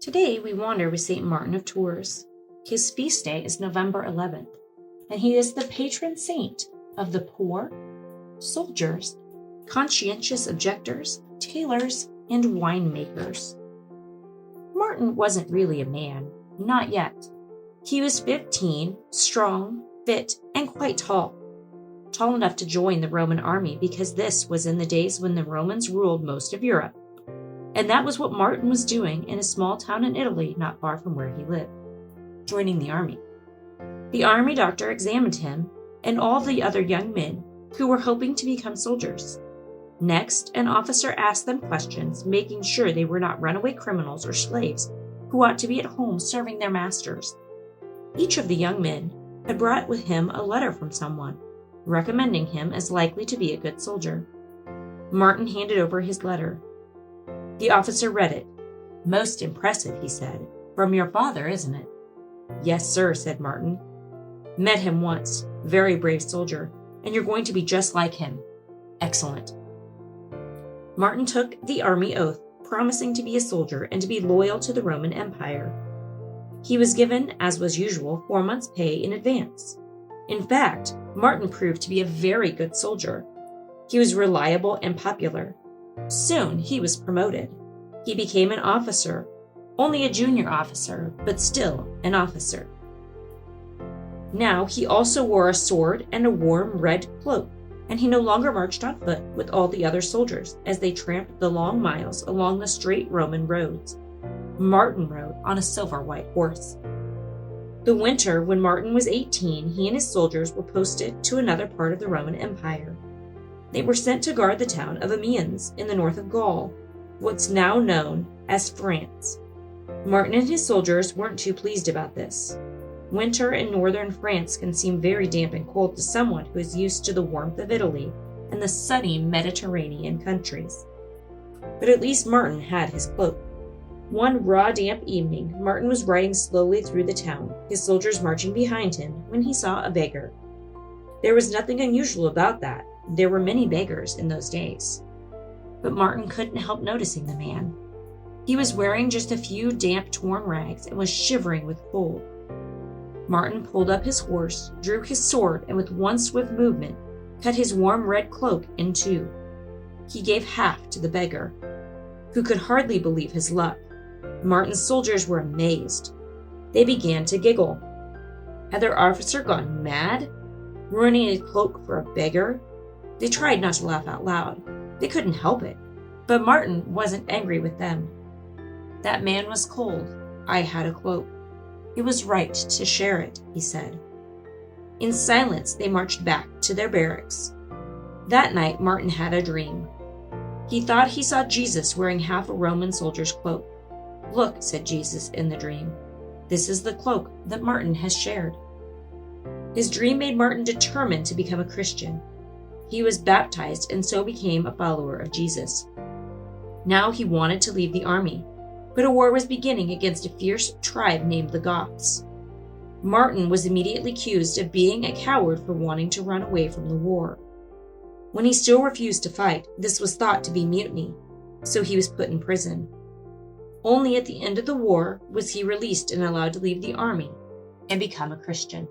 Today we wander with St. Martin of Tours. His feast day is November 11th, and he is the patron saint of the poor, soldiers, conscientious objectors, tailors, and winemakers. Martin wasn't really a man, not yet. He was 15, strong, fit, and quite tall. Tall enough to join the Roman army because this was in the days when the Romans ruled most of Europe. And that was what Martin was doing in a small town in Italy not far from where he lived, joining the army. The army doctor examined him and all the other young men who were hoping to become soldiers. Next, an officer asked them questions, making sure they were not runaway criminals or slaves who ought to be at home serving their masters. Each of the young men had brought with him a letter from someone, recommending him as likely to be a good soldier. Martin handed over his letter. The officer read it. "Most impressive," he said. "From your father, isn't it?" "Yes, sir," said Martin. "Met him once. Very brave soldier. And you're going to be just like him." "Excellent." Martin took the army oath, promising to be a soldier and to be loyal to the Roman Empire. He was given, as was usual, 4 months' pay in advance. In fact, Martin proved to be a very good soldier. He was reliable and popular. Soon he was promoted. He became an officer, only a junior officer, but still an officer. Now he also wore a sword and a warm red cloak, and he no longer marched on foot with all the other soldiers as they tramped the long miles along the straight Roman roads. Martin rode on a silver-white horse. The winter, when Martin was 18, he and his soldiers were posted to another part of the Roman Empire. They were sent to guard the town of Amiens in the north of Gaul, what's now known as France. Martin and his soldiers weren't too pleased about this. Winter in northern France can seem very damp and cold to someone who is used to the warmth of Italy and the sunny Mediterranean countries. But at least Martin had his cloak. One raw, damp evening, Martin was riding slowly through the town, his soldiers marching behind him, when he saw a beggar. There was nothing unusual about that. There were many beggars in those days. But Martin couldn't help noticing the man. He was wearing just a few damp, torn rags and was shivering with cold. Martin pulled up his horse, drew his sword, and with one swift movement, cut his warm red cloak in two. He gave half to the beggar, who could hardly believe his luck. Martin's soldiers were amazed. They began to giggle. Had their officer gone mad, ruining a cloak for a beggar? They tried not to laugh out loud. They couldn't help it. But Martin wasn't angry with them. "That man was cold. I had a cloak. It was right to share it," he said. In silence, they marched back to their barracks. That night, Martin had a dream. He thought he saw Jesus wearing half a Roman soldier's cloak. "Look," said Jesus in the dream. "This is the cloak that Martin has shared." His dream made Martin determined to become a Christian. He was baptized and so became a follower of Jesus. Now he wanted to leave the army, but a war was beginning against a fierce tribe named the Goths. Martin was immediately accused of being a coward for wanting to run away from the war. When he still refused to fight, this was thought to be mutiny, so he was put in prison. Only at the end of the war was he released and allowed to leave the army and become a Christian.